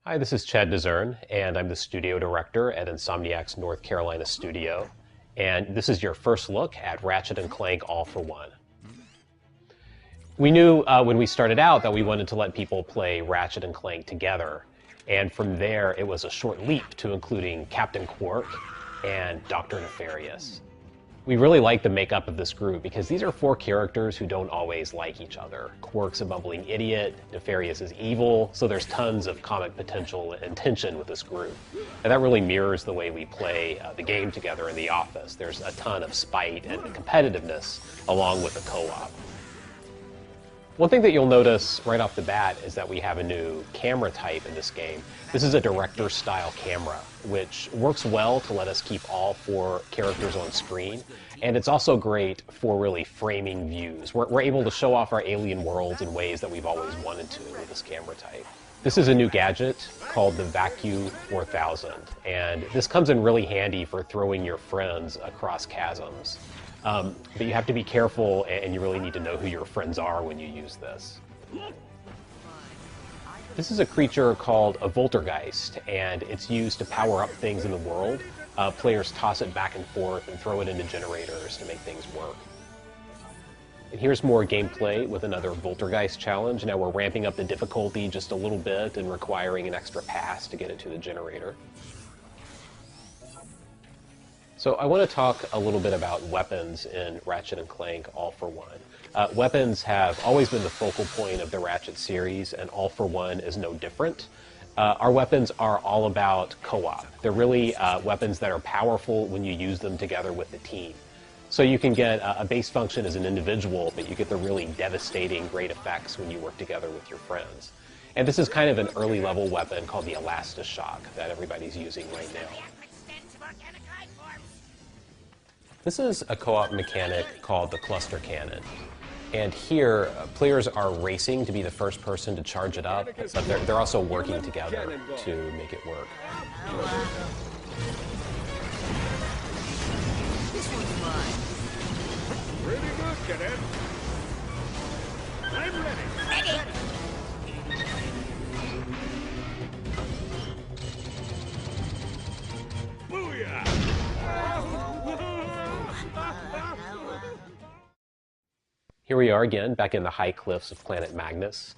Hi, this is Chad Dezern, and I'm the studio director at Insomniac's North Carolina studio. And this is your first look at Ratchet and Clank All for One. We knew when we started out that we wanted to let people play Ratchet and Clank together. And from there, it was a short leap to including Captain Quark and Dr. Nefarious. We really like the makeup of this group because these are four characters who don't always like each other. Quark's a bumbling idiot, Nefarious is evil, so there's tons of comic potential and tension with this group. And that really mirrors the way we play the game together in the office. There's a ton of spite and competitiveness along with the co-op. One thing that you'll notice right off the bat is that we have a new camera type in this game. This is a director-style camera, which works well to let us keep all four characters on screen, and it's also great for really framing views. We're able to show off our alien worlds in ways that we've always wanted to with this camera type. This is a new gadget called the Vacuum 4000, and this comes in really handy for throwing your friends across chasms. But you have to be careful, and you really need to know who your friends are when you use this. This is a creature called a Voltergeist, and it's used to power up things in the world. Players toss it back and forth and throw it into generators to make things work. And here's more gameplay with another Voltergeist challenge. Now we're ramping up the difficulty just a little bit and requiring an extra pass to get it to the generator. So I want to talk a little bit about weapons in Ratchet and Clank All for One. Weapons have always been the focal point of the Ratchet series, and All for One is no different. Our weapons are all about co-op. They're really weapons that are powerful when you use them together with the team. So you can get a base function as an individual, but you get the really devastating great effects when you work together with your friends. And this is kind of an early level weapon called the Elastishock that everybody's using right now. This is a co-op mechanic called the cluster cannon. And here, players are racing to be the first person to charge it up, but they're also working together to make it work. This one's mine. Pretty good, Cadet. I'm ready. Ready. Booyah! Here we are again, back in the high cliffs of Planet Magnus.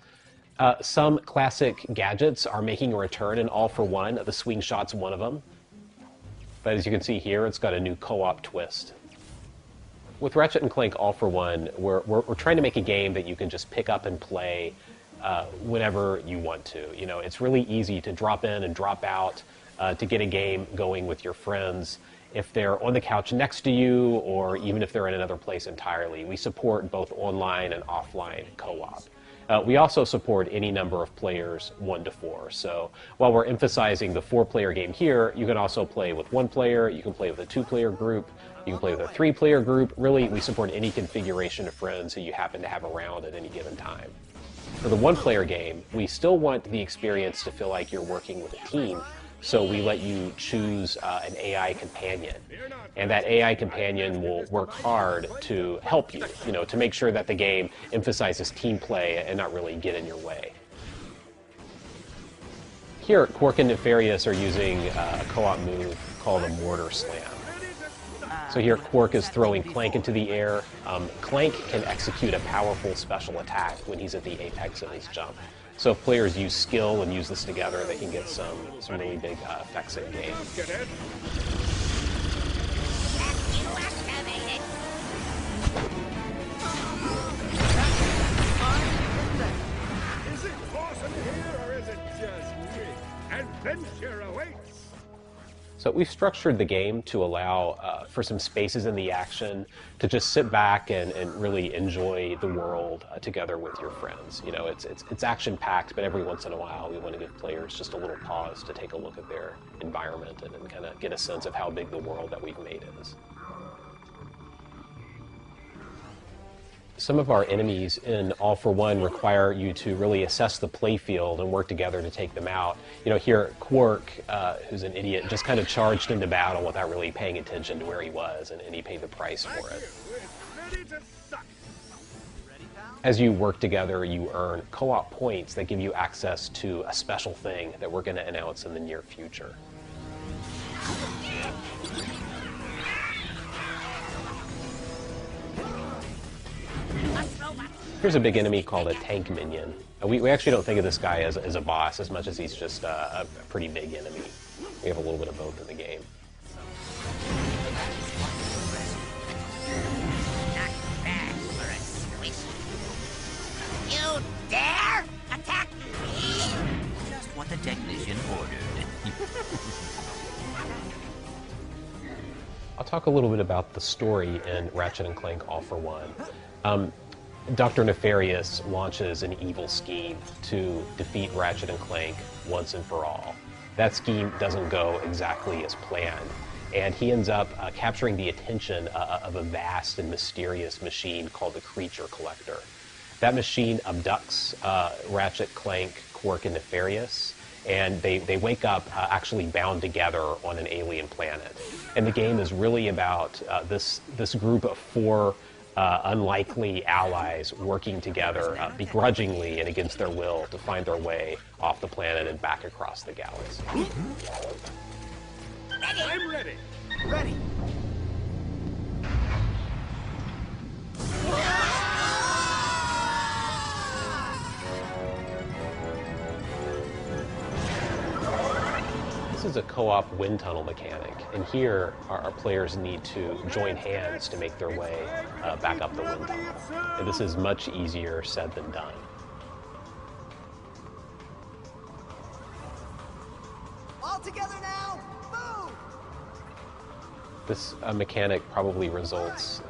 Some classic gadgets are making a return in All for One. The swing shot's one of them. But as you can see here, it's got a new co-op twist. With Ratchet and Clank All for One, we're trying to make a game that you can just pick up and play whenever you want to. You know, it's really easy to drop in and drop out to get a game going with your friends. If they're on the couch next to you, or even if they're in another place entirely. We support both online and offline co-op. We also support any number of players, 1 to 4. So while we're emphasizing the 4-player game here, you can also play with 1 player, you can play with a 2-player group, you can play with a 3-player group. Really, we support any configuration of friends who you happen to have around at any given time. For the 1-player game, we still want the experience to feel like you're working with a team. So we let you choose an AI companion, and that AI companion will work hard to help you, to make sure that the game emphasizes team play and not really get in your way. Here, Quark and Nefarious are using a co-op move called a Mortar Slam. So here, Quark is throwing Clank into the air. Clank can execute a powerful special attack when he's at the apex of his jump. So if players use skill and use this together, they can get some really big effects in game. Is it awesome here, or is it just me? Adventure awaits! So we've structured the game to allow for some spaces in the action to just sit back and really enjoy the world together with your friends. You know, it's action-packed, but every once in a while we want to give players just a little pause to take a look at their environment and kind of get a sense of how big the world that we've made is. Some of our enemies in All for One require you to really assess the playfield and work together to take them out. You know, here Quark, who's an idiot, just kind of charged into battle without really paying attention to where he was, and he paid the price for it. As you work together, you earn co-op points that give you access to a special thing that we're going to announce in the near future. Here's a big enemy called a tank minion. We actually don't think of this guy as a boss as much as he's just a pretty big enemy. We have a little bit of both in the game. You dare attack me? Just what the technician ordered. I'll talk a little bit about the story in Ratchet and Clank All for One. Dr. Nefarious launches an evil scheme to defeat Ratchet and Clank once and for all. That scheme doesn't go exactly as planned, and he ends up capturing the attention of a vast and mysterious machine called the Creature Collector. That machine abducts Ratchet, Clank, Quark, and Nefarious, and they wake up actually bound together on an alien planet. And the game is really about this group of four unlikely allies working together begrudgingly and against their will to find their way off the planet and back across the galaxy. I'm ready. Ready. This is a co-op wind tunnel mechanic, and here our players need to join hands to make their way back up the wind tunnel. And this is much easier said than done. All together now. Move. This mechanic probably results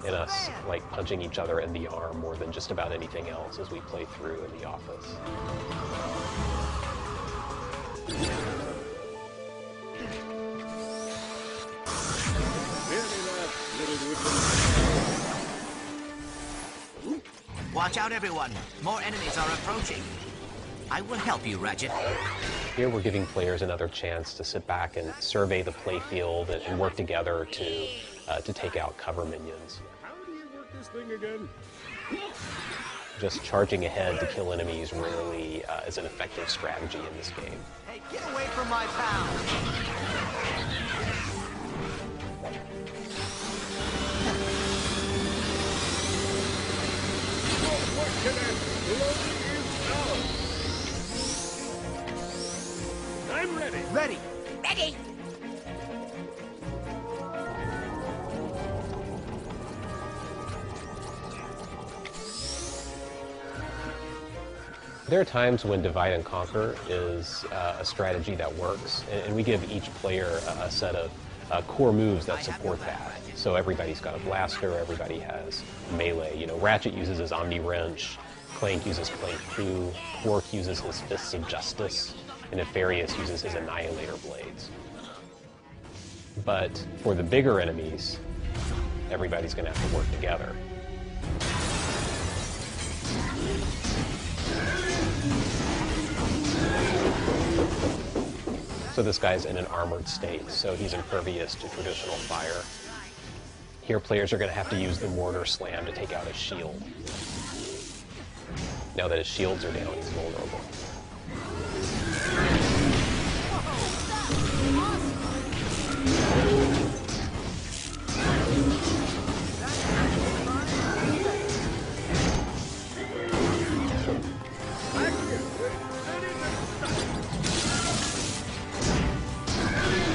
in us like punching each other in the arm more than just about anything else as we play through in the office. Watch out, everyone. More enemies are approaching. I will help you, Ratchet. Here we're giving players another chance to sit back and survey the playfield and work together to take out cover minions. How do you work this thing again? Just charging ahead to kill enemies rarely is an effective strategy in this game. Hey, get away from my pal. What can I blow is out? I'm ready. Ready. Ready. There are times when divide and conquer is a strategy that works, and we give each player a set of core moves that support that. So everybody's got a blaster, everybody has melee. You know, Ratchet uses his Omni Wrench, Clank uses Clank 2, Quark uses his Fists of Justice, and Nefarious uses his Annihilator Blades. But for the bigger enemies, everybody's going to have to work together. So this guy's in an armored state, so he's impervious to traditional fire. Here players are going to have to use the mortar slam to take out his shield. Now that his shields are down, he's vulnerable.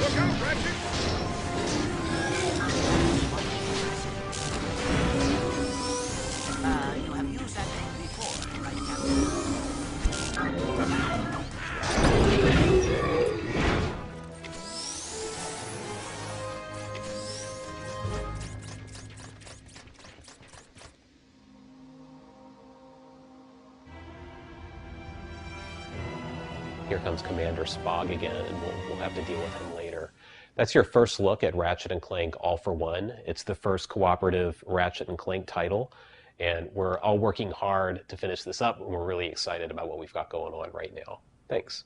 Look out, Ratchet! You have used that thing before, right, Captain? Here comes Commander Spog again, and we'll have to deal with him later. That's your first look at Ratchet and Clank All for One. It's the first cooperative Ratchet and Clank title, and we're all working hard to finish this up, and we're really excited about what we've got going on right now. Thanks.